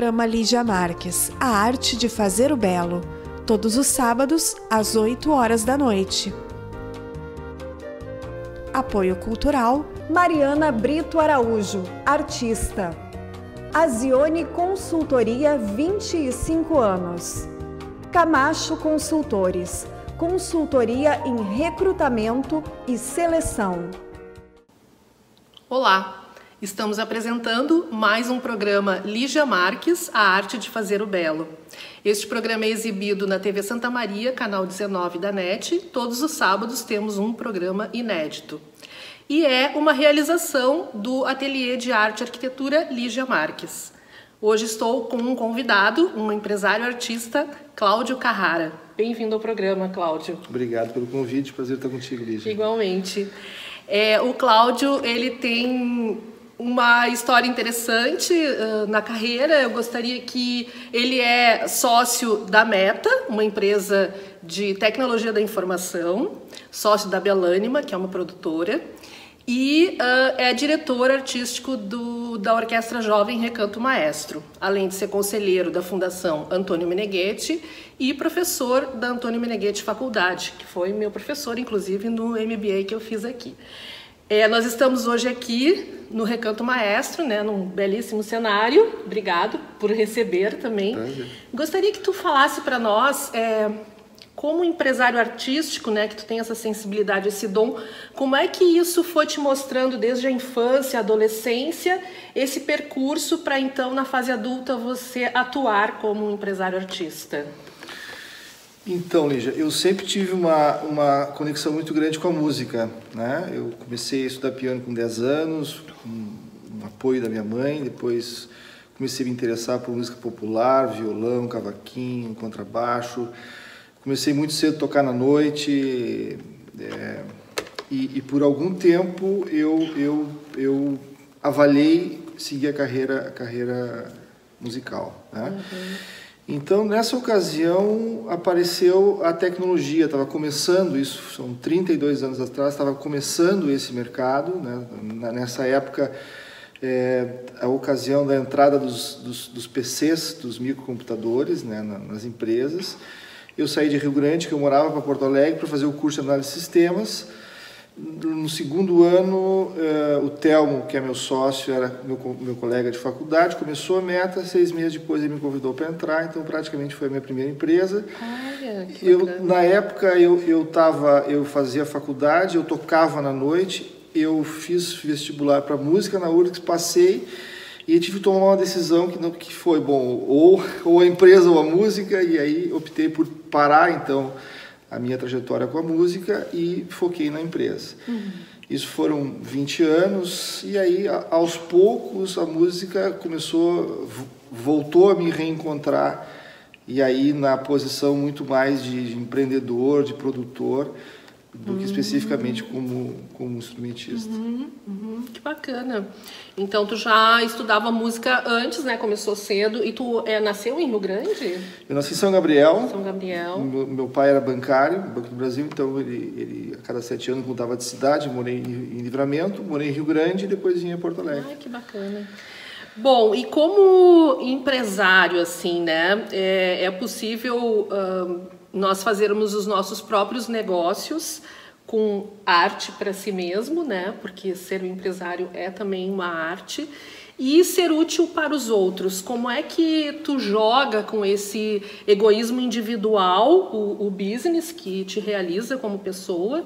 Programa Lígia Marques, a arte de fazer o belo. Todos os sábados, às 8 horas da noite. Apoio cultural: Mariana Brito Araújo, artista. Azione Consultoria, 25 anos. Camacho Consultores, consultoria em recrutamento e seleção. Olá! Estamos apresentando mais um programa Lígia Marques, a arte de fazer o belo. Este programa é exibido na TV Santa Maria, canal 19 da NET. Todos os sábados temos um programa inédito. E é uma realização do Ateliê de Arte e Arquitetura Lígia Marques. Hoje estou com um convidado, um empresário artista, Cláudio Carrara. Bem-vindo ao programa, Cláudio. Obrigado pelo convite, prazer estar contigo, Lígia. Igualmente. O Cláudio, ele tem uma história interessante na carreira. Eu gostaria que ele é sócio da Meta, uma empresa de tecnologia da informação, sócio da Belânima, que é uma produtora, e é diretor artístico da Orquestra Jovem Recanto Maestro, além de ser conselheiro da Fundação Antônio Meneghetti e professor da Antônio Meneghetti Faculdade, que foi meu professor, inclusive, no MBA que eu fiz aqui. Nós estamos hoje aqui no Recanto Maestro, né, num belíssimo cenário. Obrigado por receber também. Gostaria que tu falasse para nós, como empresário artístico, né, que tu tem essa sensibilidade, esse dom, como é que isso foi te mostrando desde a infância, a adolescência, esse percurso para então, na fase adulta, você atuar como um empresário artista? Então, Lígia, eu sempre tive uma conexão muito grande com a música, né? Eu comecei a estudar piano com 10 anos, com o apoio da minha mãe, depois comecei a me interessar por música popular, violão, cavaquinho, contrabaixo. Comecei muito cedo a tocar na noite e por algum tempo eu avaliei seguir a carreira musical, né? Uhum. Então, nessa ocasião, apareceu a tecnologia, estava começando, isso são 32 anos atrás, estava começando esse mercado, né? Nessa época, a ocasião da entrada dos PCs, dos microcomputadores, né, nas empresas. Eu saí de Rio Grande, que eu morava, para Porto Alegre, para fazer o curso de análise de sistemas. No segundo ano, o Telmo, que é meu sócio, era meu colega de faculdade, começou a Meta. 6 meses depois ele me convidou para entrar, então praticamente foi a minha primeira empresa. Olha, que bacana. Na época eu fazia faculdade, eu tocava na noite, eu fiz vestibular para música na URGS, passei e tive que tomar uma decisão que foi, bom, ou a empresa ou a música, e aí optei por parar então a minha trajetória com a música e foquei na empresa. Uhum. Isso foram 20 anos, e aí, aos poucos, a música voltou a me reencontrar, e aí na posição muito mais de empreendedor, de produtor, do que especificamente como instrumentista. Que bacana. Então, tu já estudava música antes, né? Começou cedo. E tu nasceu em Rio Grande? Eu nasci em São Gabriel. São Gabriel. Meu pai era bancário, Banco do Brasil, então ele a cada 7 anos mudava de cidade. Morei em Livramento, morei em Rio Grande e depois vinha a Porto Alegre. Ai, que bacana. Bom, e como empresário, assim, né? É possível nós fazermos os nossos próprios negócios com arte para si mesmo, né? Porque ser um empresário é também uma arte, e ser útil para os outros. Como é que tu joga com esse egoísmo individual, o business que te realiza como pessoa,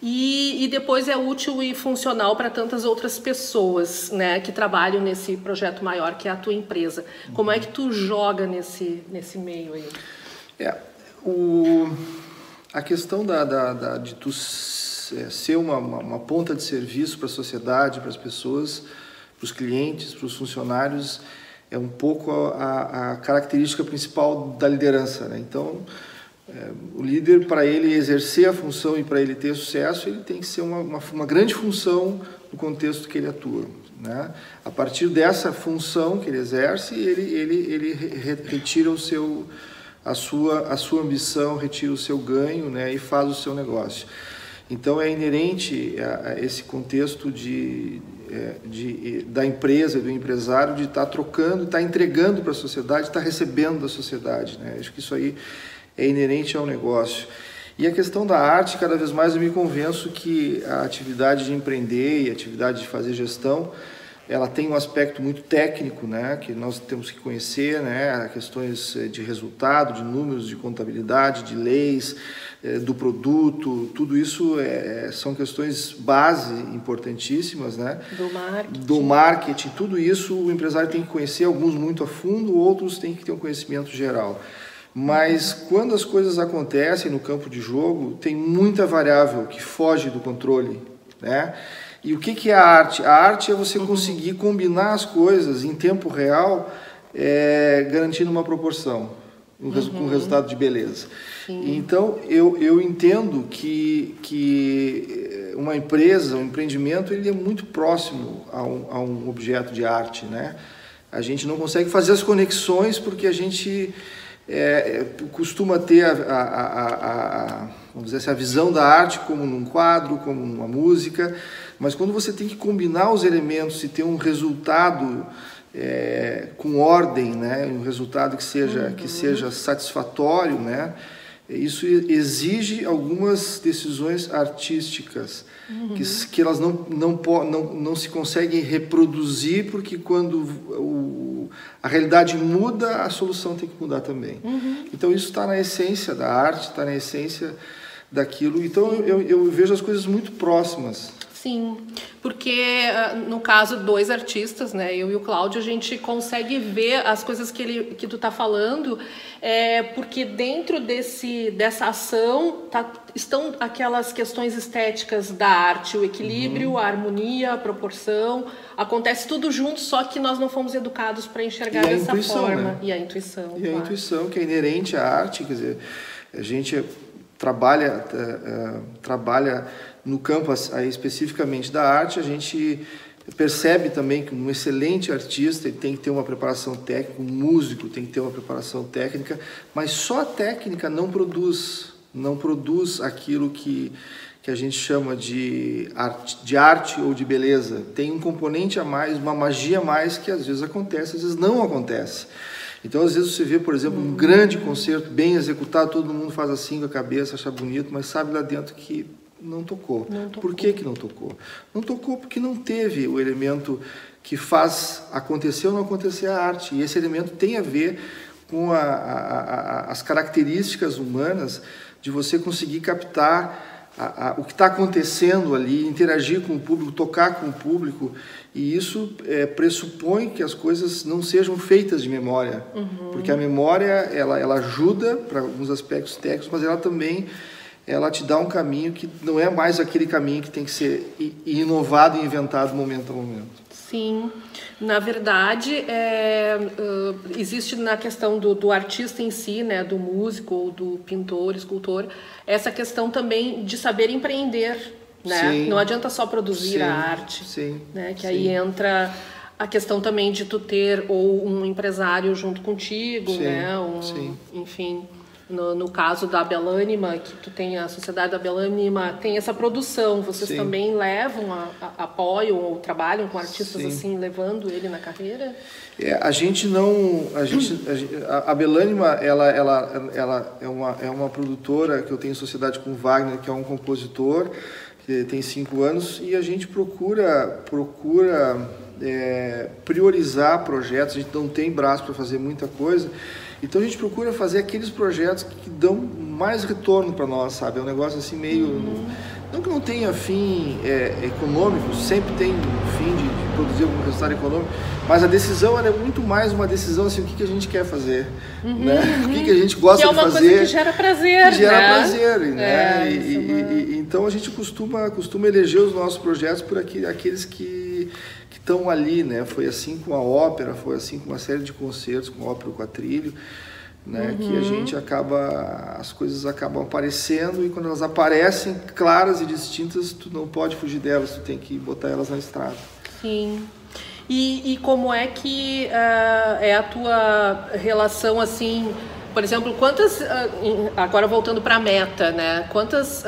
e depois é útil e funcional para tantas outras pessoas, né, que trabalham nesse projeto maior que é a tua empresa? Como é que tu joga nesse meio aí? A questão de tu ser uma ponta de serviço para a sociedade, para as pessoas, para os clientes, para os funcionários, é um pouco a característica principal da liderança, né? Então, o líder, para ele exercer a função e para ele ter sucesso, ele tem que ser uma grande função no contexto que ele atua, né? A partir dessa função que ele exerce, ele retira a sua ambição, retira o seu ganho, né, e faz o seu negócio. Então é inerente a esse contexto da empresa, do empresário, de estar trocando, estar entregando para a sociedade, estar recebendo da sociedade, né? Acho que isso aí é inerente ao negócio. E a questão da arte, cada vez mais eu me convenço que a atividade de empreender e a atividade de fazer gestão, ela tem um aspecto muito técnico, né, que nós temos que conhecer, né, questões de resultado, de números, de contabilidade, de leis, do produto, tudo isso são questões base importantíssimas, né? Do marketing, tudo isso o empresário tem que conhecer, alguns muito a fundo, outros têm que ter um conhecimento geral. Mas quando as coisas acontecem no campo de jogo, tem muita variável que foge do controle, né? E o que é a arte? A arte é você conseguir combinar as coisas em tempo real, garantindo uma proporção, com um resultado de beleza. Sim. Então, eu entendo que uma empresa, um empreendimento, ele é muito próximo a um objeto de arte, né? A gente não consegue fazer as conexões porque a gente costuma ter vamos dizer assim, a visão da arte como num quadro, como numa música, mas quando você tem que combinar os elementos e ter um resultado com ordem, né, um resultado que seja satisfatório, né, isso exige algumas decisões artísticas que elas não se conseguem reproduzir, porque quando a realidade muda, a solução tem que mudar também. Então isso está na essência da arte, está na essência daquilo. Então eu vejo as coisas muito próximas. Sim, porque no caso, dois artistas, né, eu e o Cláudio, a gente consegue ver as coisas que tu tá falando, porque dentro dessa ação estão aquelas questões estéticas da arte, o equilíbrio, a harmonia, a proporção, acontece tudo junto, só que nós não fomos educados para enxergar dessa forma. Né? E a intuição. E a intuição, que é inerente à arte, quer dizer, a gente trabalha no campo aí, especificamente da arte, a gente percebe também que um excelente artista ele tem que ter uma preparação técnica, um músico tem que ter uma preparação técnica, mas só a técnica não produz aquilo que a gente chama de arte ou de beleza. Tem um componente a mais, uma magia a mais que às vezes acontece, às vezes não acontece. Então, às vezes você vê, por exemplo, um grande concerto bem executado, todo mundo faz assim com a cabeça, acha bonito, mas sabe lá dentro que não tocou. Por que não tocou? Não tocou porque não teve o elemento que faz acontecer ou não acontecer a arte. E esse elemento tem a ver com as características humanas de você conseguir captar o que está acontecendo ali, interagir com o público, tocar com o público. E isso pressupõe que as coisas não sejam feitas de memória. Porque a memória ela ajuda para alguns aspectos técnicos, mas ela também te dá um caminho que não é mais aquele caminho que tem que ser inovado e inventado momento a momento. Sim, na verdade, existe na questão do artista em si, né, do músico ou do pintor, escultor, essa questão também de saber empreender, né? Sim. Não adianta só produzir a arte, né? Que aí entra a questão também de tu ter ou um empresário junto contigo, né? Enfim... No caso da Belânima, que tu tem a Sociedade da Belânima, tem essa produção. Vocês também levam, apoiam ou trabalham com artistas assim, levando ele na carreira? A gente não... A Belânima, ela é uma produtora que eu tenho sociedade com o Wagner, que é um compositor, que tem 5 anos, e a gente procura priorizar projetos. A gente não tem braço para fazer muita coisa. Então a gente procura fazer aqueles projetos que dão mais retorno para nós, sabe? É um negócio assim meio... Não que não tenha fim econômico, sempre tem fim de produzir algum resultado econômico, mas a decisão é muito mais uma decisão assim, o que a gente quer fazer, né? O que a gente gosta de fazer. Que é uma coisa que gera prazer, que gera prazer, né? Então a gente costuma eleger os nossos projetos por aqueles que estão ali, né? Foi assim com a ópera, foi assim com uma série de concertos, com ópera, quadrilho, né? Que a gente as coisas acabam aparecendo, e quando elas aparecem claras e distintas, tu não pode fugir delas, tu tem que botar elas na estrada. Sim. E como é que é a tua relação assim Por exemplo, quantas, agora voltando para a Meta, né? Quantas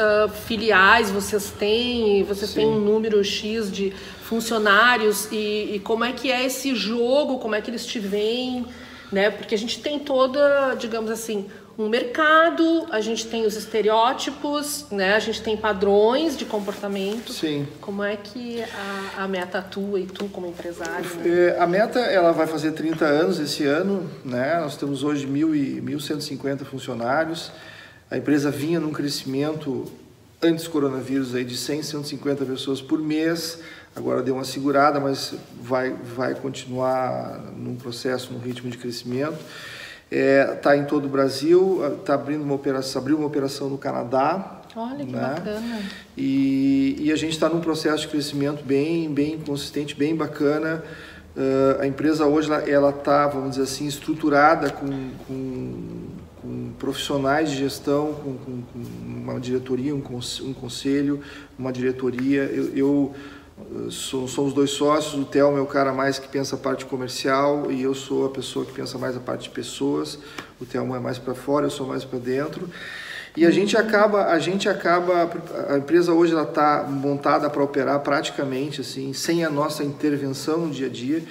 filiais vocês têm? Vocês têm um número X de funcionários e como é que é esse jogo, como é que eles te veem, né? Porque a gente tem toda, digamos assim, um mercado, a gente tem os estereótipos, né? A gente tem padrões de comportamento. Sim. Como é que a Meta atua e tu como empresário? Né? A Meta, ela vai fazer 30 anos esse ano, né? Nós temos hoje 1.150 funcionários. A empresa vinha num crescimento antes do coronavírus aí de 100, 150 pessoas por mês. Agora deu uma segurada, mas vai continuar num processo, num ritmo de crescimento. Está em todo o Brasil, abriu uma operação no Canadá. Olha que né? bacana. E a gente está num processo de crescimento bem consistente, bem bacana. A empresa hoje ela está, vamos dizer assim, estruturada com profissionais de gestão, com uma diretoria, um conselho, uma diretoria. Somos dois sócios, o Thelma é o cara mais que pensa a parte comercial e eu sou a pessoa que pensa mais a parte de pessoas. O Thelma é mais para fora, eu sou mais para dentro. E a empresa hoje ela está montada para operar praticamente assim, sem a nossa intervenção no dia a dia.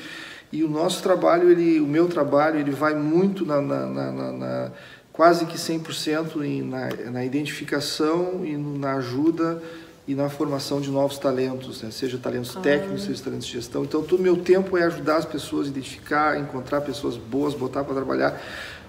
E o nosso trabalho, o meu trabalho, ele vai muito quase que 100% na identificação e na ajuda e na formação de novos talentos, né? Seja talentos técnicos, seja talentos de gestão. Então, todo o meu tempo é ajudar as pessoas a identificar, encontrar pessoas boas, botar para trabalhar.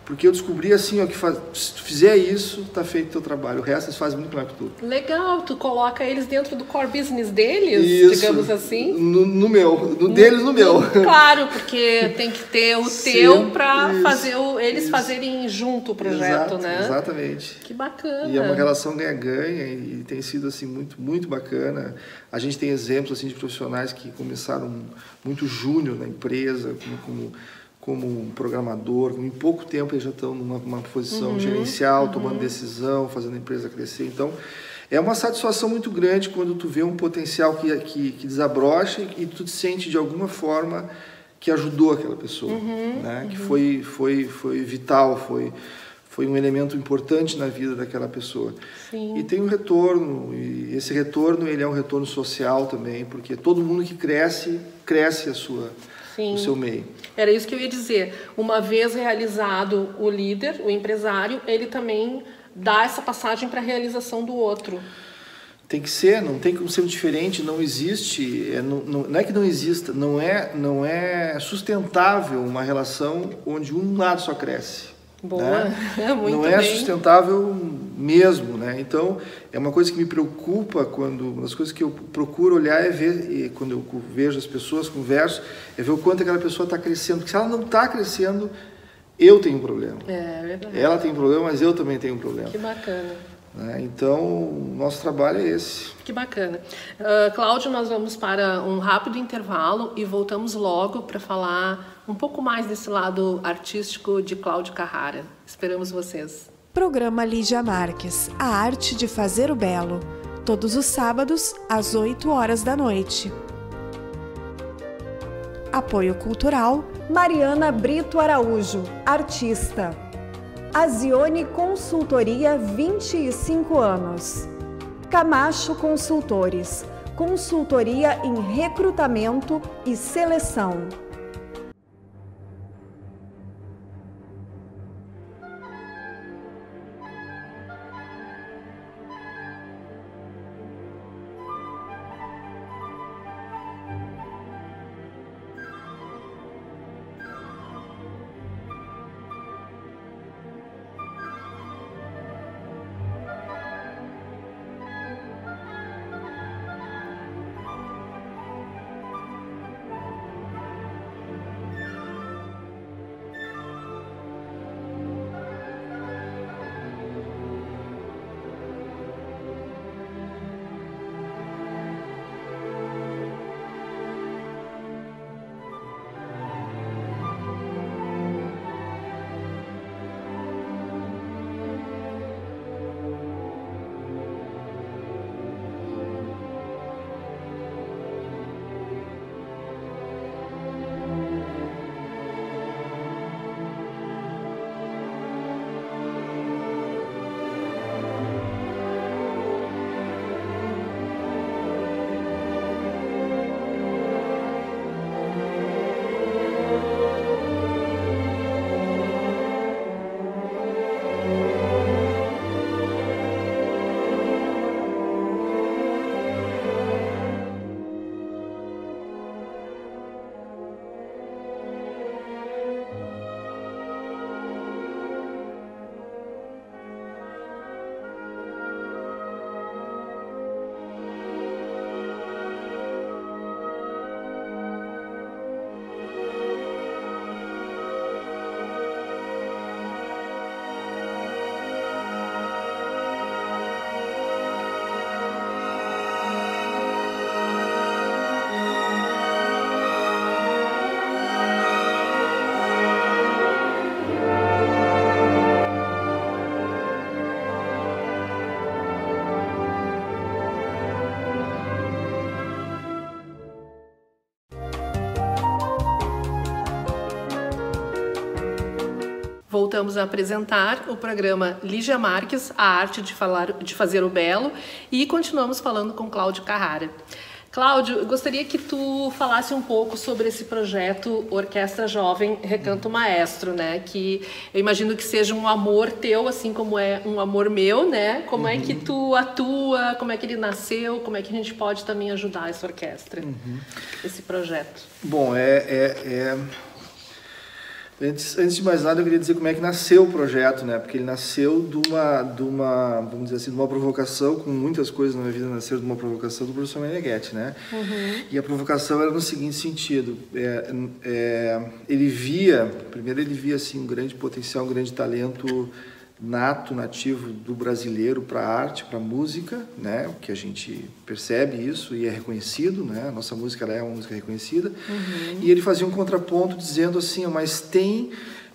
Porque eu descobri assim, ó, que se tu fizer isso, tá feito o teu trabalho. O resto eles fazem muito melhor que tu. Legal, tu coloca eles dentro do core business deles, digamos assim? No meu, deles no meu. Claro, porque tem que ter o teu para fazer eles fazerem junto o projeto, né? Exatamente. Que bacana. E é uma relação ganha-ganha e tem sido assim muito bacana. A gente tem exemplos assim de profissionais que começaram muito júnior na empresa, como um programador, em pouco tempo eles já estão numa posição gerencial, tomando decisão, fazendo a empresa crescer. Então, é uma satisfação muito grande quando tu vê um potencial que desabrocha e tu te sente de alguma forma que ajudou aquela pessoa, né? Que foi vital, foi um elemento importante na vida daquela pessoa. Sim. E tem um retorno, e esse retorno ele é um retorno social também, porque todo mundo que cresce o seu meio. Era isso que eu ia dizer. Uma vez realizado o líder, o empresário, ele também dá essa passagem para a realização do outro. Tem que ser, não tem como ser diferente, não existe, não é que não exista, não é sustentável uma relação onde um lado só cresce. Boa, né? Muito não é bem. sustentável mesmo, né? Então, é uma coisa que me preocupa uma das coisas que eu procuro olhar é ver, quando eu vejo as pessoas, converso, é ver o quanto aquela pessoa está crescendo. Porque se ela não está crescendo, eu tenho um problema. É verdade. Ela tem um problema, mas eu também tenho um problema. Que bacana. Né? Então, o nosso trabalho é esse. Que bacana. Cláudio, nós vamos para um rápido intervalo e voltamos logo para falar um pouco mais desse lado artístico de Cláudio Carrara. Esperamos vocês. Programa Lígia Marques, a arte de fazer o belo. Todos os sábados, às 8 horas da noite. Apoio Cultural Mariana Brito Araújo, artista. Azione Consultoria, 25 anos. Camacho Consultores, consultoria em recrutamento e seleção. voltamos a apresentar o programa Lígia Marques, a arte de fazer o belo, e continuamos falando com Cláudio Carrara. Cláudio, eu gostaria que tu falasse um pouco sobre esse projeto Orquestra Jovem Recanto Maestro, né? Que eu imagino que seja um amor teu, assim como é um amor meu, né? Como é que tu atua, como é que ele nasceu, como é que a gente pode também ajudar essa orquestra, esse projeto? Bom, Antes de mais nada, eu queria dizer como é que nasceu o projeto, né? Porque ele nasceu de uma, vamos dizer assim, de uma provocação, como muitas coisas na minha vida nasceram de uma provocação do professor Meneghetti, né? E a provocação era no seguinte sentido: ele via assim um grande potencial, um grande talento nativo do brasileiro para a arte, para a música, né? O que a gente percebe isso e é reconhecido, né? A nossa música ela é uma música reconhecida. E ele fazia um contraponto dizendo assim, mas tem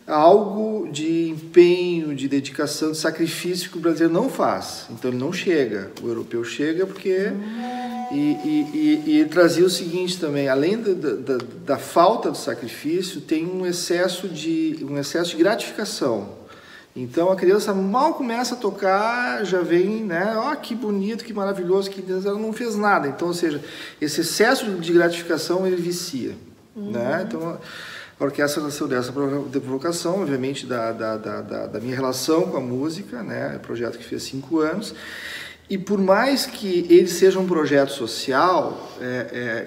algo de empenho, de dedicação, de sacrifício que o brasileiro não faz. Então ele não chega. O europeu chega porque... E ele trazia o seguinte também, além da falta do sacrifício, tem um excesso de gratificação. Então a criança mal começa a tocar, já vem, né? Ó, que bonito, que maravilhoso, que ela não fez nada. Então, ou seja, esse excesso de gratificação ele vicia, né? Então a orquestra nasceu dessa provocação, obviamente da minha relação com a música, né? É um projeto que fez 5 anos. E por mais que ele seja um projeto social,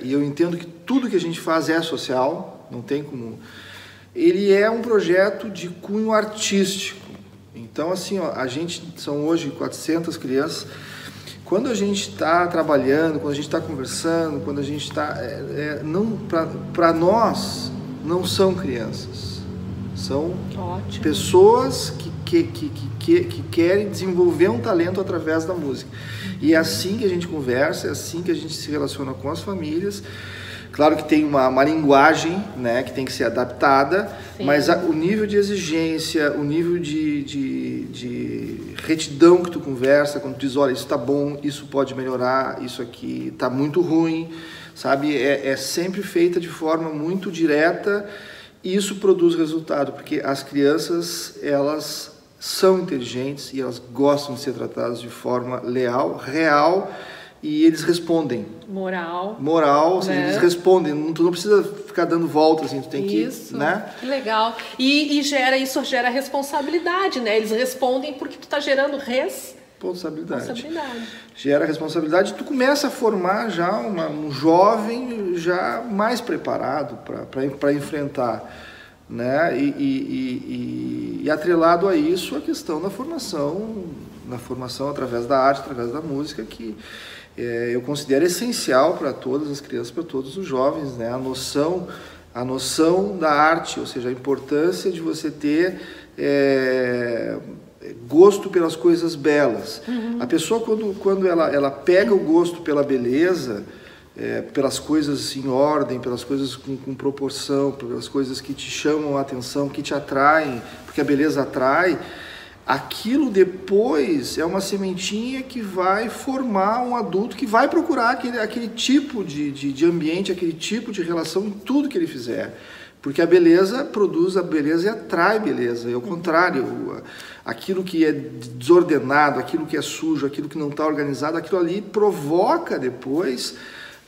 e eu entendo que tudo que a gente faz é social, não tem como... Ele é um projeto de cunho artístico. Então, assim, ó, são hoje 400 crianças. Quando a gente está trabalhando, quando a gente está conversando, quando a gente está... para nós, não são crianças. São pessoas que querem desenvolver um talento através da música. E é assim que a gente conversa, é assim que a gente se relaciona com as famílias. Claro que tem uma linguagem, né, que tem que ser adaptada, sim, mas o nível de exigência, o nível de retidão que tu conversa, quando tu diz, olha, isso está bom, isso pode melhorar, isso aqui está muito ruim, sabe? É sempre feita de forma muito direta e isso produz resultado, porque as crianças, elas são inteligentes e elas gostam de ser tratadas de forma leal, real, e eles respondem. Moral, ou seja, eles respondem, tu não precisa ficar dando voltas, assim, tu tem que... né? Que legal. E isso gera responsabilidade, né? Eles respondem porque tu tá gerando responsabilidade. Gera responsabilidade, tu começa a formar já um jovem já mais preparado para enfrentar, né? E atrelado a isso a questão da formação através da arte, através da música, que eu considero essencial para todas as crianças, para todos os jovens, né? A noção da arte, ou seja, a importância de você ter gosto pelas coisas belas. A pessoa, quando ela pega o gosto pela beleza, pelas coisas em ordem, pelas coisas com proporção, pelas coisas que te chamam a atenção, que te atraem, porque a beleza atrai, aquilo depois é uma sementinha que vai formar um adulto que vai procurar aquele tipo de ambiente, aquele tipo de relação em tudo que ele fizer. Porque a beleza produz a beleza e atrai beleza. E ao contrário, aquilo que é desordenado, aquilo que é sujo, aquilo que não está organizado, aquilo ali provoca depois,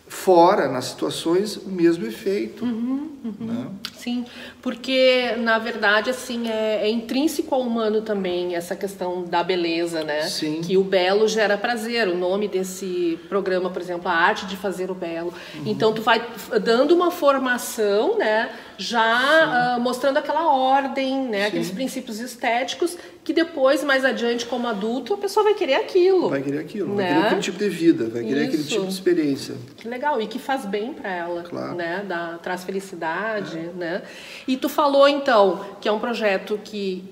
fora, nas situações, o mesmo efeito. Né? Sim, porque, na verdade, assim, é intrínseco ao humano também essa questão da beleza, né? Sim. Que o belo gera prazer. O nome desse programa, por exemplo, a arte de fazer o belo. Então, tu vai dando uma formação, né? Já mostrando aquela ordem, né? Aqueles princípios estéticos que depois, mais adiante, como adulto, a pessoa vai querer aquilo. Vai querer aquilo, né? Vai querer aquele tipo de vida, vai querer aquele tipo de experiência. Que legal, e que faz bem para ela, claro, né? Traz felicidade, né? E tu falou, então, que é um projeto que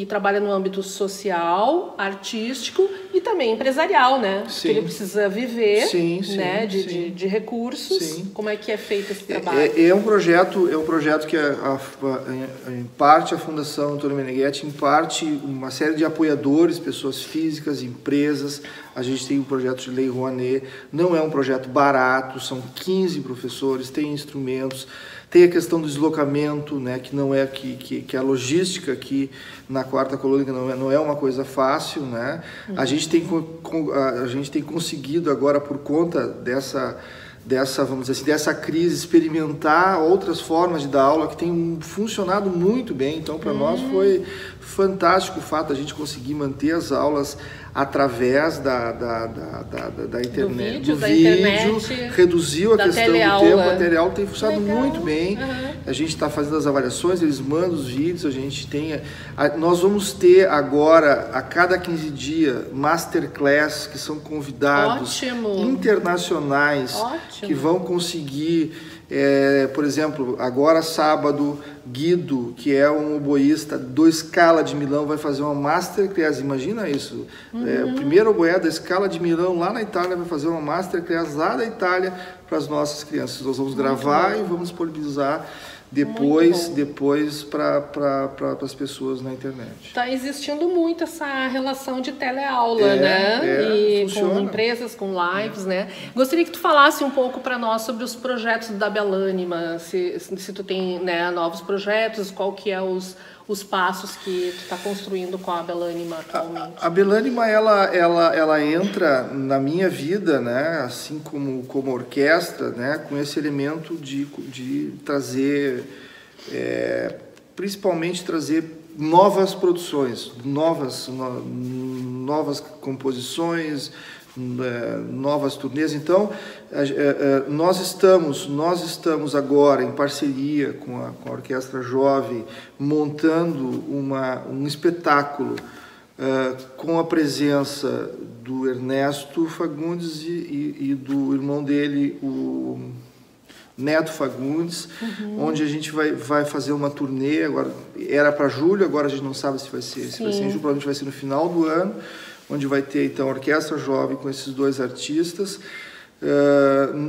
trabalha no âmbito social, artístico e também empresarial, né? Sim. Que ele precisa viver, né? Sim. De recursos. Sim. Como é que é feito esse trabalho? É um projeto que, em parte, a Fundação Antônio Meneghetti, em parte uma série de apoiadores, pessoas físicas, empresas. A gente tem um projeto de Lei Rouanet, não é um projeto barato, são 15 professores, tem instrumentos, tem a questão do deslocamento, né, que não é que a logística aqui na Quarta Colônia não é uma coisa fácil, né? A gente tem conseguido agora, por conta dessa, vamos dizer assim, dessa crise, experimentar outras formas de dar aula que tem funcionado muito bem. Então, para nós foi fantástico o fato de a gente conseguir manter as aulas através da internet, do vídeo, reduziu a questão do tempo, a teleaula tem funcionado muito bem. A gente está fazendo as avaliações, eles mandam os vídeos, a gente tem... Nós vamos ter agora, a cada 15 dias, masterclass, que são convidados internacionais que vão conseguir... por exemplo, agora sábado, Guido, que é um oboísta do Scala de Milão, vai fazer uma masterclass. Imagina isso. O primeiro oboé da Scala de Milão, lá na Itália, vai fazer uma masterclass lá da Itália para as nossas crianças. Nós vamos gravar e vamos disponibilizar depois para as pessoas na internet. Está existindo muito essa relação de teleaula, né? E funciona. Com empresas, com lives, né? Gostaria que tu falasse um pouco para nós sobre os projetos da Belânima, se tu tem, né, novos projetos, qual que é os passos que tu está construindo com a Belânima atualmente. A Belânima, ela entra na minha vida, né, assim como orquestra, né, com esse elemento de trazer, principalmente trazer novas produções, novas composições, novas turnês. Então, nós estamos agora em parceria com a Orquestra Jovem, montando um espetáculo com a presença do Ernesto Fagundes e do irmão dele, o Neto Fagundes, onde a gente vai fazer uma turnê. Agora era para julho, agora a gente não sabe se vai ser em julho, provavelmente vai ser no final do ano, onde vai ter então a Orquestra Jovem com esses dois artistas.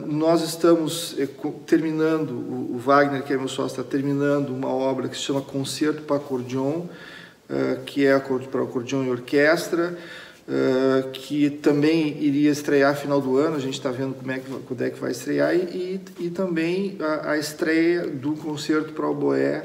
Nós estamos terminando, o Wagner, que é meu sócio, está terminando uma obra que se chama Concerto para Acordeon, que é para acordeon e orquestra, que também iria estrear final do ano. A gente está vendo quando é que vai estrear, e também a estreia do Concerto para Oboé,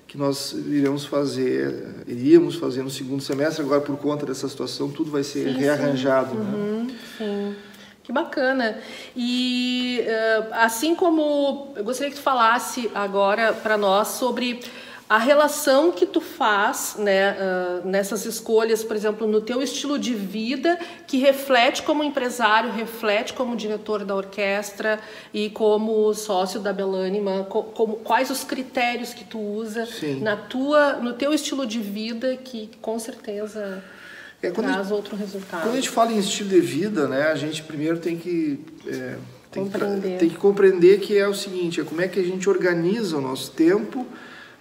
que nós iríamos fazer no segundo semestre. Agora, por conta dessa situação, tudo vai ser rearranjado. Né? Sim. Que bacana. E assim como eu gostaria que tu falasse agora para nós sobre a relação que tu faz, né, nessas escolhas, por exemplo, no teu estilo de vida, que reflete como empresário, reflete como diretor da orquestra e como sócio da Belânima, quais os critérios que tu usa no teu estilo de vida, que com certeza traz outro resultado. Quando a gente fala em estilo de vida, né, a gente primeiro tem que compreender que é o seguinte: como é que a gente organiza o nosso tempo,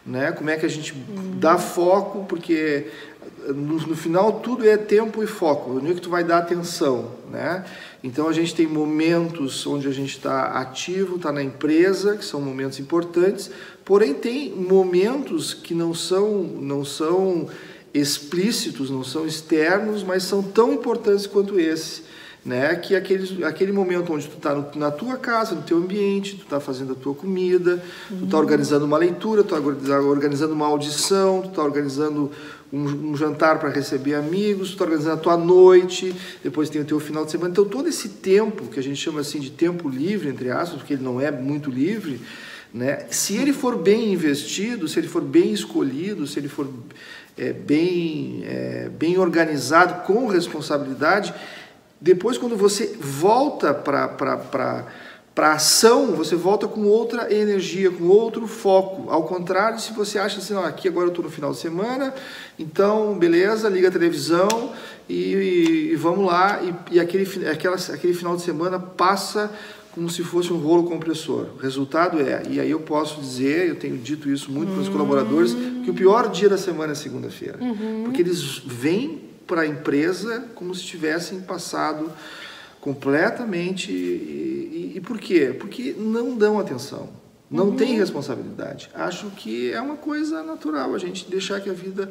né? Como é que a gente dá foco, porque no final tudo é tempo e foco, onde é que tu vai dar atenção, né? Então a gente tem momentos onde a gente está ativo, está na empresa, que são momentos importantes, porém tem momentos que não são explícitos, não são externos, mas são tão importantes quanto esse, né? Que aquele momento onde tu está na tua casa, no teu ambiente, tu está fazendo a tua comida, tu está organizando uma leitura, tu está organizando uma audição, tu está organizando um jantar para receber amigos, tu está organizando a tua noite, depois tem o teu final de semana. Então todo esse tempo, que a gente chama assim de tempo livre, entre aspas, porque ele não é muito livre, né? Se ele for bem investido, se ele for bem escolhido, se ele for bem organizado, com responsabilidade, depois, quando você volta para a ação, você volta com outra energia, com outro foco. Ao contrário, se você acha assim, aqui agora eu estou no final de semana, então beleza, liga a televisão e vamos lá, e aquele final de semana passa como se fosse um rolo compressor. O resultado e aí eu posso dizer, eu tenho dito isso muito para os colaboradores, que o pior dia da semana é segunda-feira, porque eles vêm para a empresa como se tivessem passado completamente. E por quê? Porque não dão atenção, não tem responsabilidade. Acho que é uma coisa natural a gente deixar que a vida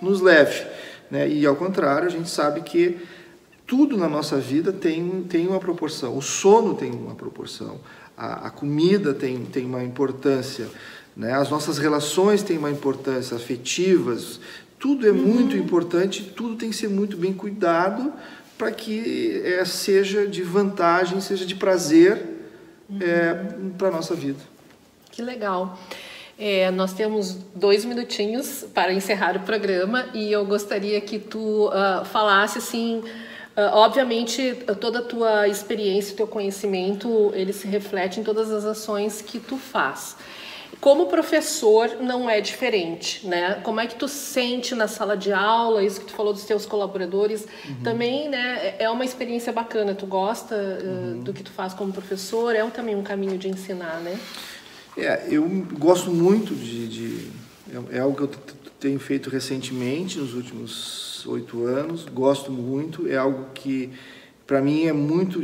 nos leve, né? E ao contrário, a gente sabe que tudo na nossa vida tem uma proporção. O sono tem uma proporção, a comida tem uma importância, né? As nossas relações têm uma importância, afetivas, tudo é muito importante, tudo tem que ser muito bem cuidado para que seja de vantagem, seja de prazer para a nossa vida. Que legal. Nós temos 2 minutinhos para encerrar o programa e eu gostaria que tu falasse assim, obviamente toda a tua experiência, teu conhecimento, ele se reflete em todas as ações que tu faz. Como professor não é diferente, né? Como é que tu sente na sala de aula, isso que tu falou dos teus colaboradores, também, né, é uma experiência bacana, tu gosta do que tu faz como professor, também um caminho de ensinar, né? Eu gosto muito é algo que eu tenho feito recentemente, nos últimos 8 anos, gosto muito, é algo que para mim é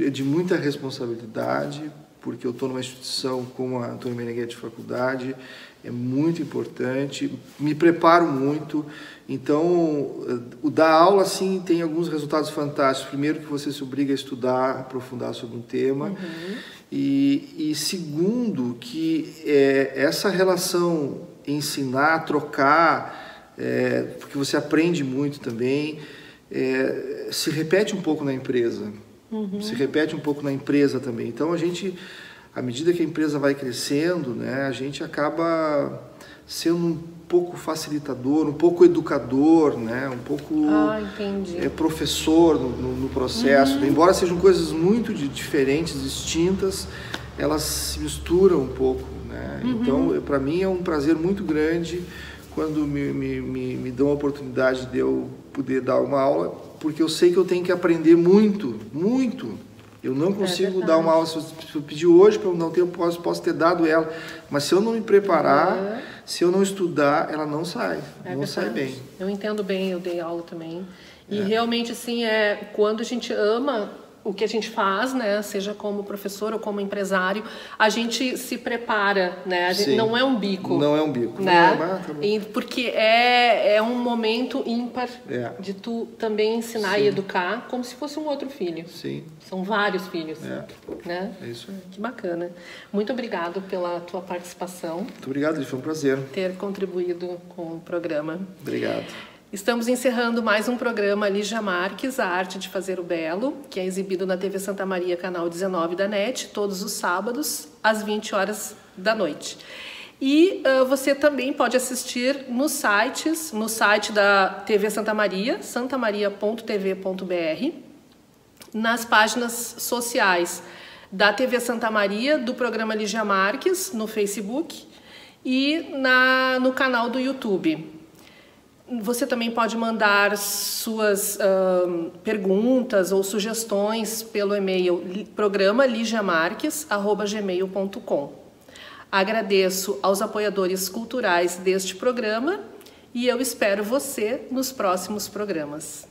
de muita responsabilidade, porque eu estou numa instituição como a Antônio Meneghetti Faculdade, é muito importante, me preparo muito, então o dar aula, sim, tem alguns resultados fantásticos. Primeiro, que você se obriga a estudar, aprofundar sobre um tema, e segundo, que essa relação ensinar, trocar, porque você aprende muito também, se repete um pouco na empresa. Se repete um pouco na empresa também. Então, à medida que a empresa vai crescendo, né, a gente acaba sendo um pouco facilitador, um pouco educador, né, um pouco professor no processo. Embora sejam coisas muito diferentes, distintas, elas se misturam um pouco, né? Então, para mim é um prazer muito grande quando me dão a oportunidade de eu poder dar uma aula, porque eu sei que eu tenho que aprender muito, muito. Eu não consigo dar uma aula, se eu pedir hoje para eu não ter, eu posso ter dado ela, mas se eu não me preparar, se eu não estudar, ela não sai, sai bem. Eu entendo bem, eu dei aula também. E realmente, assim, quando a gente ama o que a gente faz, né, seja como professor ou como empresário, a gente se prepara, né, não é um bico. Não é um bico, né? Porque é um momento ímpar de tu também ensinar e educar como se fosse um outro filho. Sim. São vários filhos, né? É isso aí. Que bacana. Muito obrigado pela tua participação. Muito obrigado, foi um prazer ter contribuído com o programa. Obrigado. Estamos encerrando mais um programa Lígia Marques, A Arte de Fazer o Belo, que é exibido na TV Santa Maria, canal 19 da NET, todos os sábados, às 20 horas da noite. E você também pode assistir no site da TV Santa Maria, santamaria.tv.br, nas páginas sociais da TV Santa Maria, do programa Lígia Marques, no Facebook, e no canal do YouTube. Você também pode mandar suas perguntas ou sugestões pelo e-mail programa@ligiamarques@gmail.com. Agradeço aos apoiadores culturais deste programa e eu espero você nos próximos programas.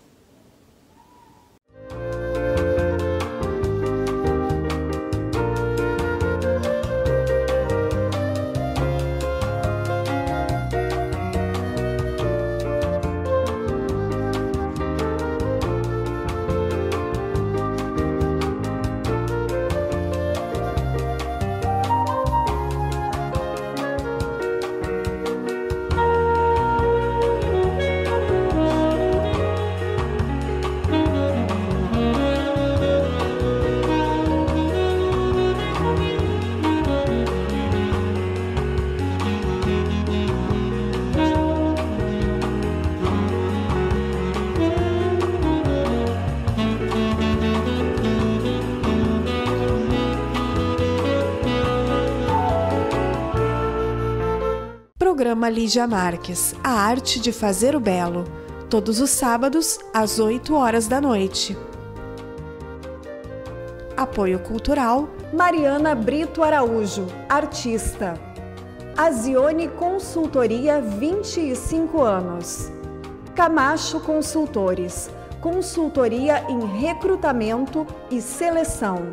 Programa Lígia Marques, A Arte de Fazer o Belo, todos os sábados, às 8 horas da noite. Apoio Cultural Mariana Brito Araújo, artista. Azione Consultoria, 25 anos. Camacho Consultores, consultoria em recrutamento e seleção.